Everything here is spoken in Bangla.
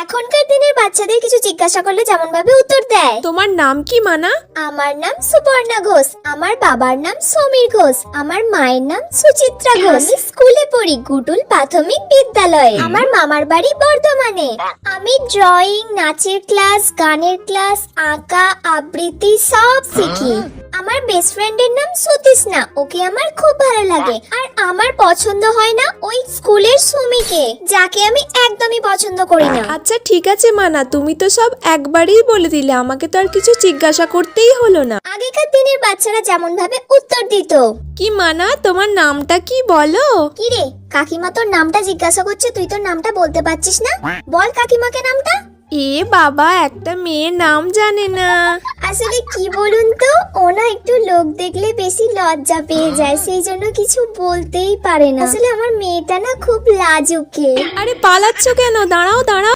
এখনকার দিনের বাচ্চাদের কিছু জিজ্ঞাসা করলে যেমন ভাবে উত্তর দেয়। তোমার নাম কি মানা? আমার নাম সুপর্ণা ঘোষ, আমার বাবার নাম সমীর ঘোষ, আমার মায়ের নাম সুচিত্রা ঘোষ। আমি স্কুলে পড়ি গুডুল প্রাথমিক বিদ্যালয়ে। আমার মামার বাড়ি বর্ধমানে। আমি ড্রয়িং, নাচের ক্লাস, গানের ক্লাস, আঁকা, আবৃত্তি সব শিখি। আমার বেস্ট ফ্রেন্ডের নাম সুতিষ্ণা, ওকে আমার খুব ভালো লাগে। আর আমার পছন্দ হয় না ওই স্কুলের সুমিকে, যাকে আমি একদমই পছন্দ করি না। আচ্ছা ঠিক আছে মানা, তুমি তো সব একবারই বলে দিলে, আমাকে তো আর কিছু জিজ্ঞাসা করতেই হলো না। আগেকার দিনের বাচ্চারা যেমন ভাবে উত্তর দিত। কি মানা, তোমার নামটা কি বলো? কি রে কাকিমা, তোর নামটা জিজ্ঞাসা করছে, তুই তোর নামটা বলতে পারছিস না? বল কাকিমাকে নামটা। এ বাবা, একটা মেয়ের নাম জানে না। আসলে কি বলুন তো, ও না একটু লোক দেখলে বেশি লজ্জা পেয়ে যায়, সেই জন্য কিছু বলতেই পারে না। আসলে আমার মেয়েটা না খুব লাজুকে। আরে পালাচ্ছ কেন? দাঁড়াও দাঁড়াও।